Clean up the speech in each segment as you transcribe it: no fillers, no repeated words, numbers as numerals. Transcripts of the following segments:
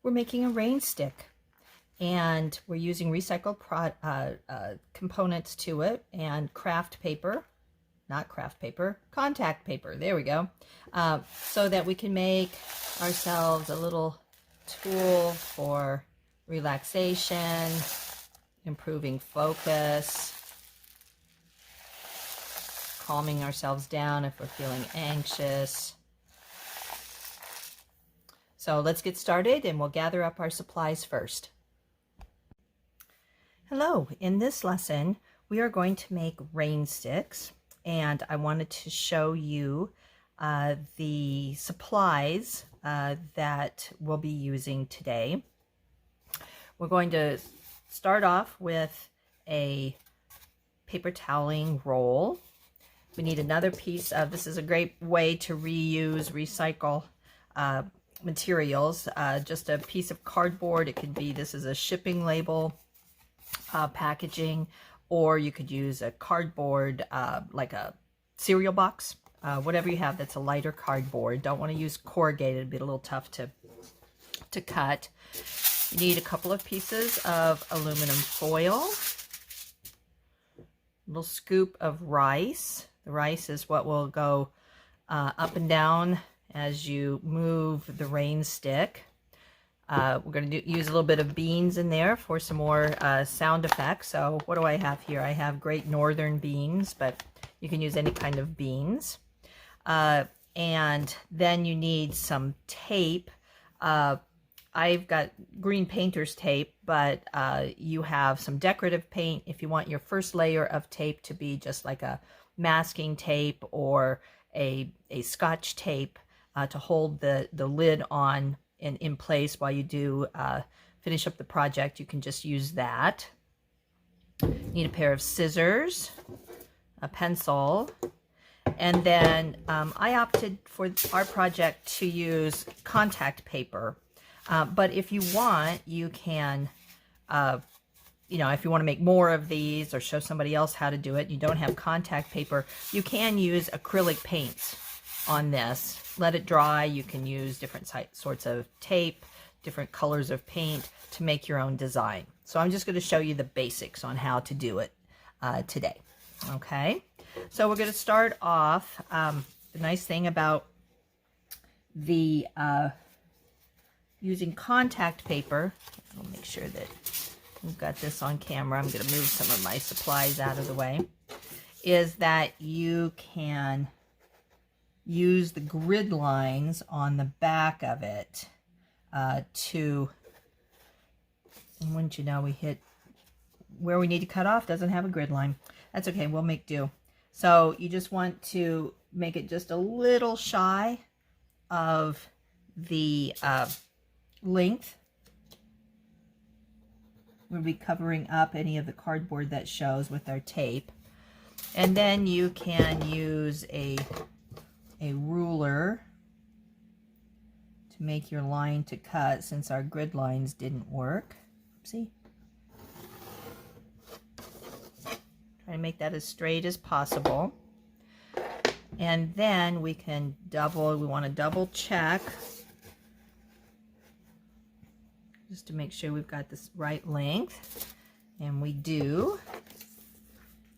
We're making a rain stick, and we're using recycled components to it, and craft paper, not craft paper, contact paper, there we go, so that we can make ourselves a little tool for relaxation, improving focus, calming ourselves down if we're feeling anxious. So let's get started, and we'll gather up our supplies first. Hello, in this lesson we are going to make rain sticks, and I wanted to show you the supplies that we'll be using today. We're going to start off with a paper toweling roll. We need another piece of, this is a great way to reuse, recycle materials. Just a piece of cardboard. It could be, this is a shipping label packaging, or you could use a cardboard like a cereal box, whatever you have that's a lighter cardboard. Don't want to use corrugated, it'd be a little tough to cut. You need a couple of pieces of aluminum foil, a little scoop of rice. The rice is what will go up and down as you move the rain stick. We're going to use a little bit of beans in there for some more sound effects. So what do I have here? I have Great Northern beans, but you can use any kind of beans. And then you need some tape. I've got green painter's tape, but you have some decorative paint if you want your first layer of tape to be just like a masking tape or a scotch tape to hold the lid on and in place while you do finish up the project. You can just use that. You need a pair of scissors, a pencil, and then I opted for our project to use contact paper. But if you want, you can, you know, if you want to make more of these or show somebody else how to do it, you don't have contact paper, you can use acrylic paints on this. Let it dry. You can use different sorts of tape, different colors of paint to make your own design. So I'm just going to show you the basics on how to do it today. Okay, so we're going to start off. The nice thing about the using contact paper, I'll make sure that we've got this on camera. I'm going to move some of my supplies out of the way, is that you can use the grid lines on the back of it to, and wouldn't you know, we hit where we need to cut off, doesn't have a grid line. That's okay, we'll make do. So you just want to make it just a little shy of the length. We'll be covering up any of the cardboard that shows with our tape. And then you can use a ruler to make your line to cut, since our grid lines didn't work. See? Try to make that as straight as possible. And then we can we want to double check just to make sure we've got this right length, and we do.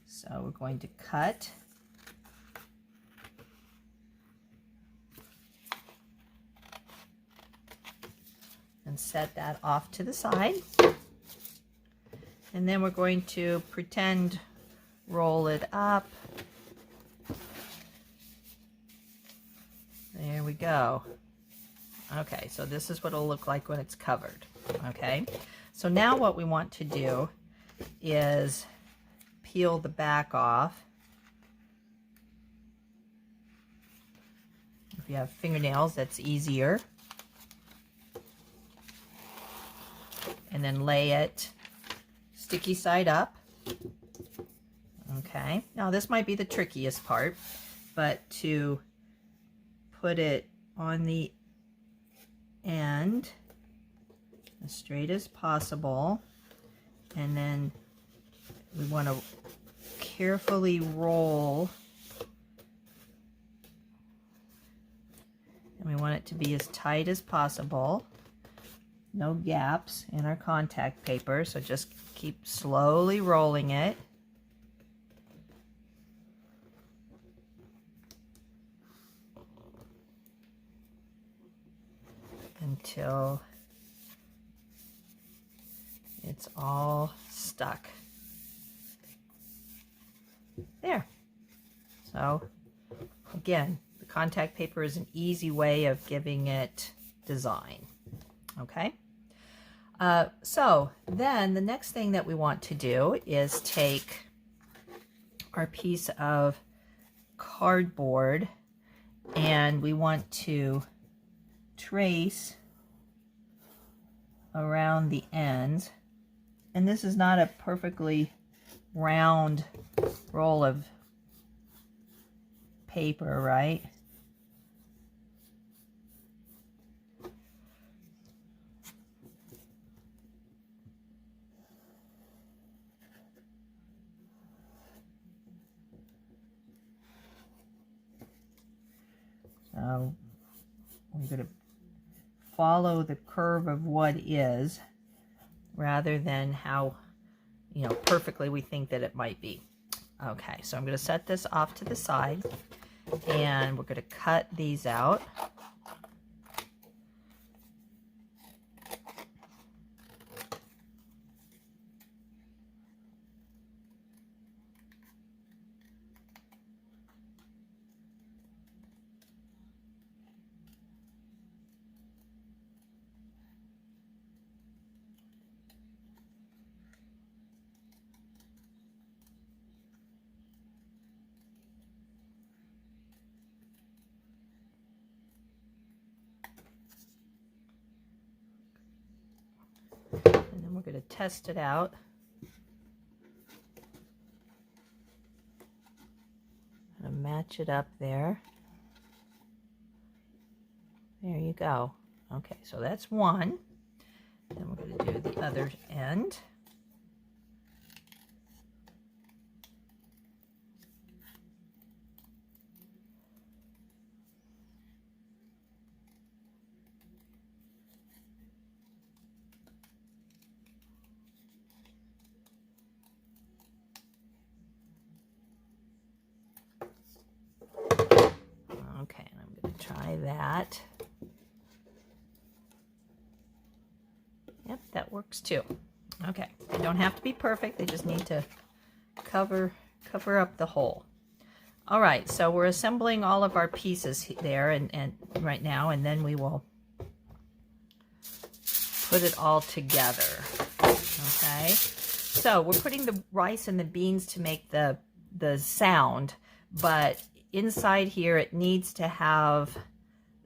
So we're going to cut. And set that off to the side. And then we're going to pretend roll it up. There we go. Okay, so this is what it'll look like when it's covered. Okay, so now what we want to do is peel the back off. If you have fingernails, that's easier. And then lay it sticky side up. Okay, now this might be the trickiest part, but to put it on the end as straight as possible, and then we want to carefully roll, and we want it to be as tight as possible. no gaps in our contact paper, so just keep slowly rolling it. Until it's all stuck. There. So again, the contact paper is an easy way of giving it design. Okay. So then the next thing that we want to do is take our piece of cardboard and we want to trace around the ends. And this is not a perfectly round roll of paper, right? So we're going to follow the curve of what is rather than how, you know, perfectly we think that it might be. Okay, so I'm going to set this off to the side and we're going to cut these out. And then we're going to test it out. I'm going to match it up there. There you go. Okay, so that's one. Then we're going to do the other end. Okay, and I'm going to try that. Yep, that works too. Okay, they don't have to be perfect. They just need to cover up the hole. All right, so we're assembling all of our pieces there and right now, and then we will put it all together. Okay, so we're putting the rice and the beans to make the sound, but inside here it needs to have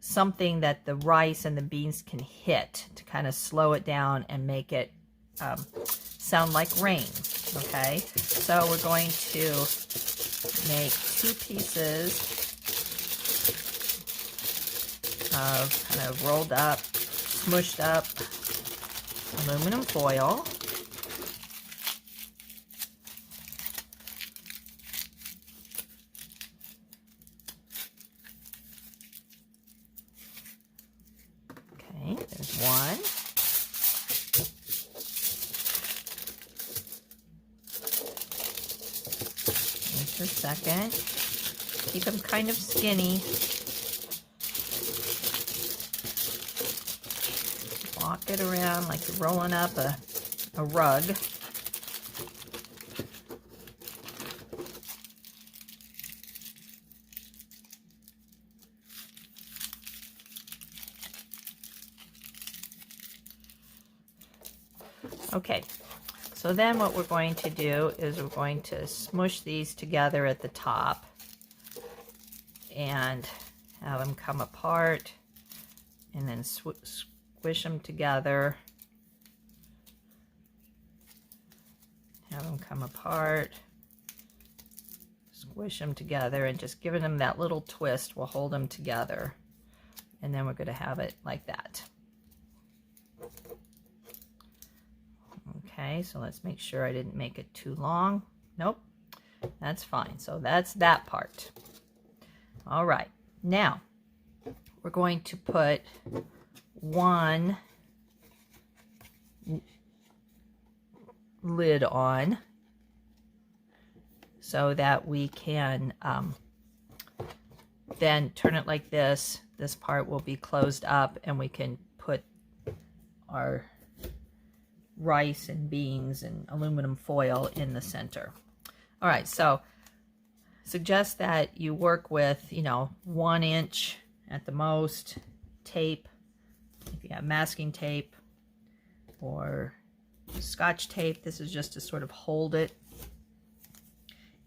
something that the rice and the beans can hit to kind of slow it down and make it sound like rain. Okay, so we're going to make 2 pieces of kind of rolled up, smushed up aluminum foil. Okay, there's one. There's the second. Keep them kind of skinny. Walk it around like you're rolling up a rug. Okay, so then what we're going to do is we're going to smush these together at the top and have them come apart and then squish them together. Have them come apart, squish them together, and just giving them that little twist will hold them together. And then we're going to have it like that. Okay, so let's make sure I didn't make it too long. Nope, that's fine. So that's that part. All right, now we're going to put one lid on so that we can then turn it like this. This part will be closed up and we can put our rice and beans and aluminum foil in the center. All right, so suggest that you work with, 1 inch at the most tape. If you have masking tape or Scotch tape, this is just to sort of hold it.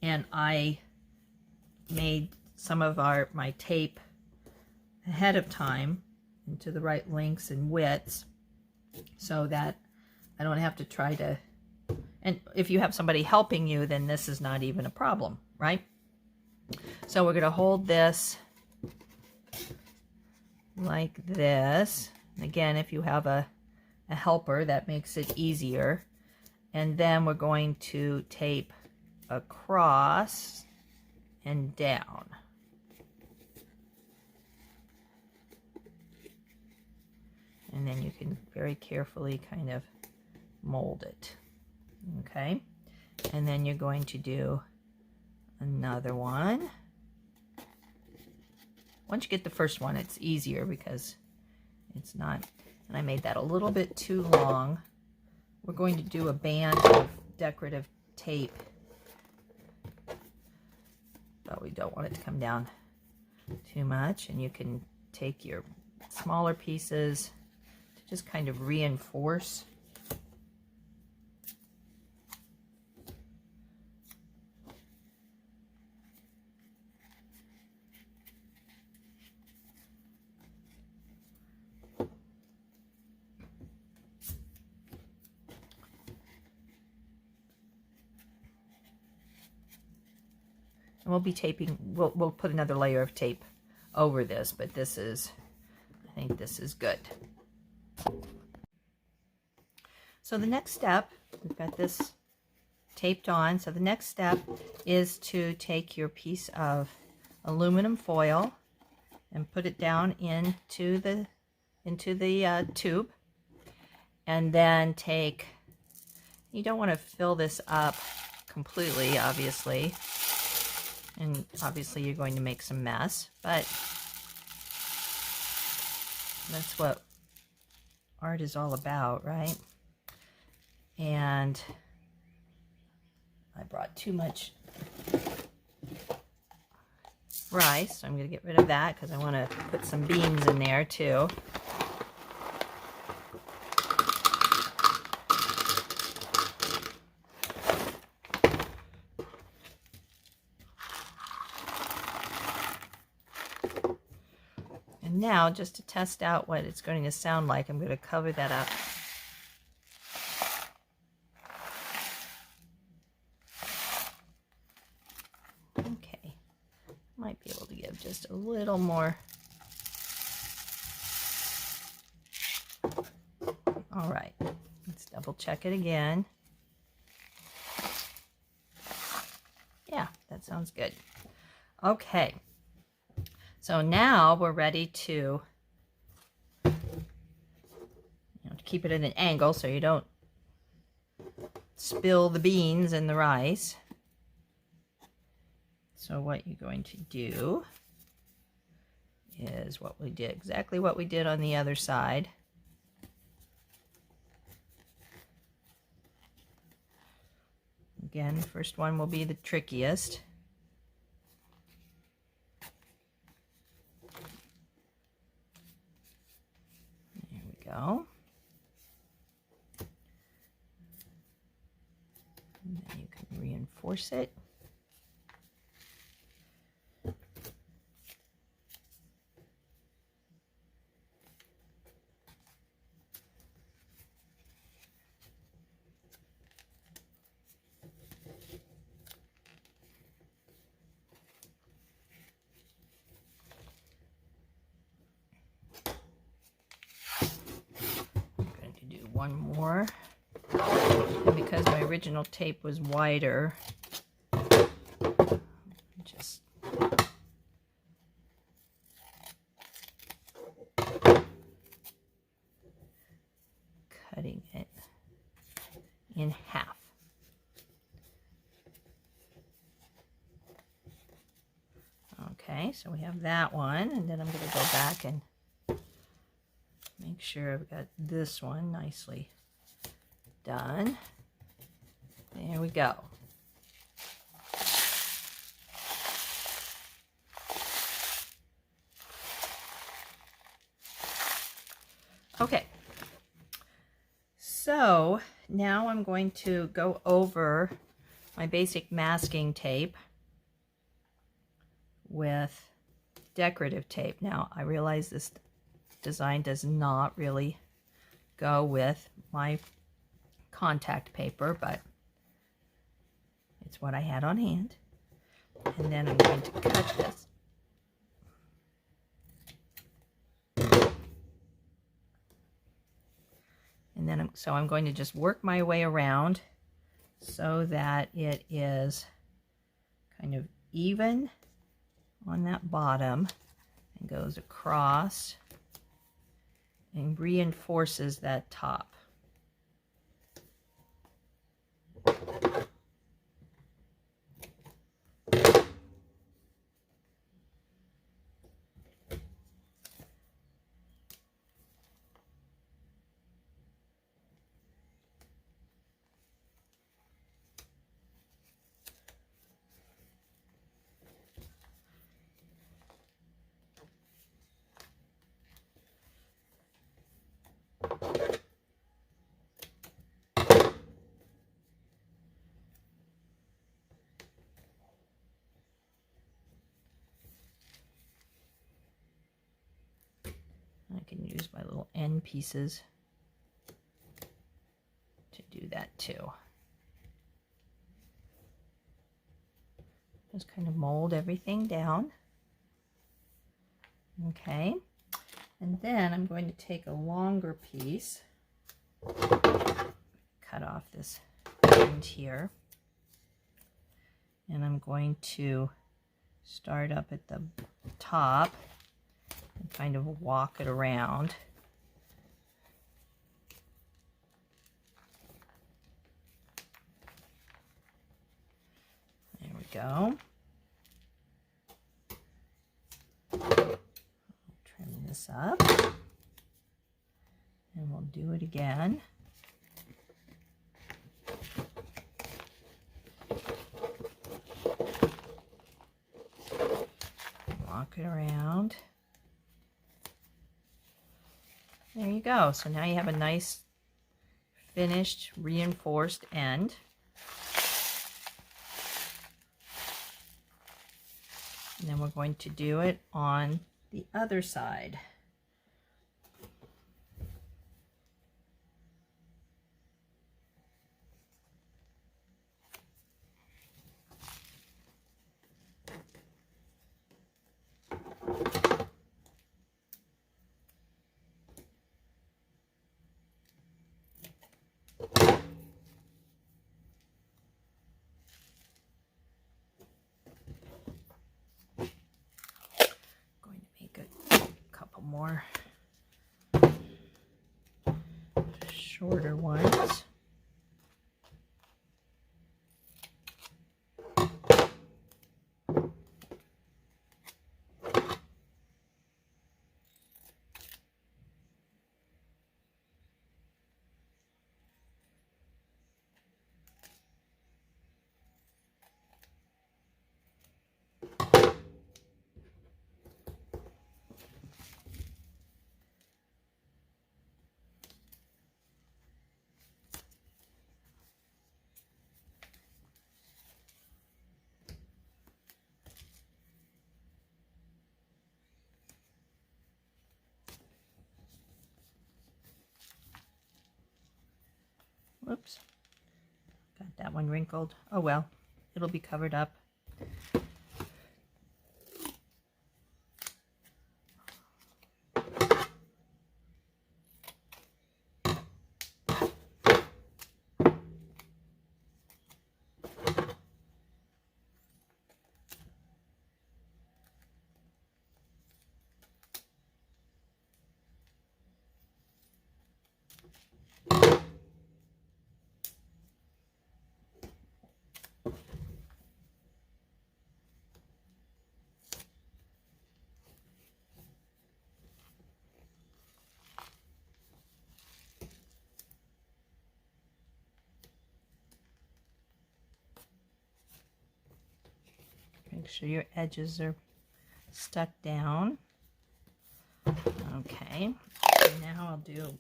And I made some of my tape ahead of time into the right lengths and widths so that I don't have to try to, and if you have somebody helping you, then this is not even a problem, right? So we're going to hold this like this. And again, if you have a helper, that makes it easier. And then we're going to tape across and down. And then you can very carefully kind of mold it. Okay, and then you're going to do another one. Once you get the first one, it's easier because it's not, and I made that a little bit too long. We're going to do a band of decorative tape, but we don't want it to come down too much. And you can take your smaller pieces to just kind of reinforce. And we'll be taping, we'll put another layer of tape over this, but this is, I think this is good. So the next step, we've got this taped on. So the next step is to take your piece of aluminum foil and put it down into the tube. And then you don't want to fill this up completely, obviously. And obviously you're going to make some mess, but that's what art is all about, right? And I brought too much rice, so I'm going to get rid of that because I want to put some beans in there too. And now, just to test out what it's going to sound like, I'm going to cover that up. Okay, might be able to give just a little more. All right, let's double check it again. Yeah, that sounds good. Okay. So now we're ready to, to keep it at an angle so you don't spill the beans and the rice. So what you're going to do is exactly what we did on the other side. Again, the first one will be the trickiest. Go. And then you can reinforce it. One more, and because my original tape was wider, just cutting it in half. Okay, so we have that one, and then I'm going to go back and make sure I've got this one nicely done. There we go. Okay, so now I'm going to go over my basic masking tape with decorative tape. Now, I realize this design does not really go with my contact paper, but it's what I had on hand. And then I'm going to cut this. And then I'm going to just work my way around so that it is kind of even on that bottom and goes across and reinforces that top. I can use my little end pieces to do that too. Just kind of mold everything down. Okay, and then I'm going to take a longer piece, cut off this end here, and I'm going to start up at the top and kind of walk it around. There we go. Trim this up, and we'll do it again. Walk it around. There you go. So now you have a nice finished reinforced end. And then we're going to do it on the other side. More shorter ones. Whoops, got that one wrinkled. Oh well, it'll be covered up. Make sure your edges are stuck down. Okay, so now I'll do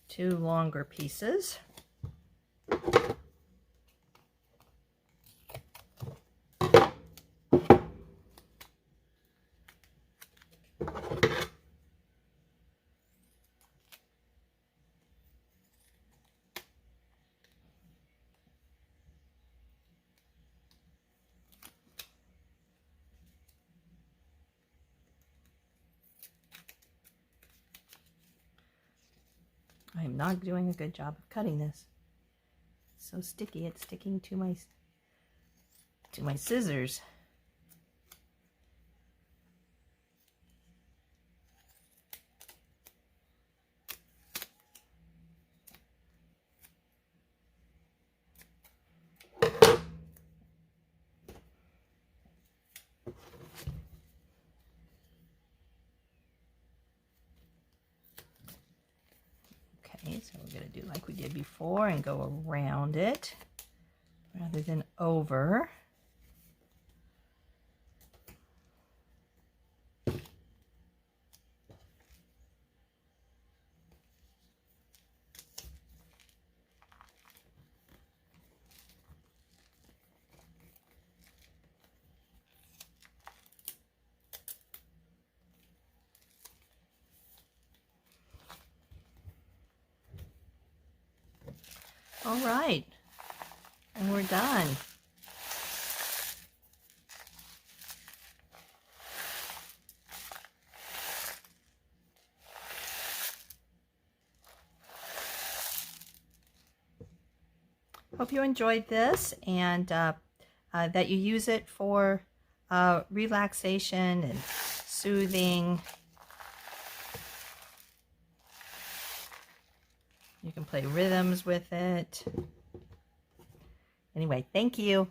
2 longer pieces. I'm not doing a good job of cutting this. It's so sticky, it's sticking to my scissors. Okay, so we're going to do like we did before and go around it rather than over. All right, and we're done. Hope you enjoyed this and that you use it for relaxation and soothing. You can play rhythms with it. Anyway, thank you.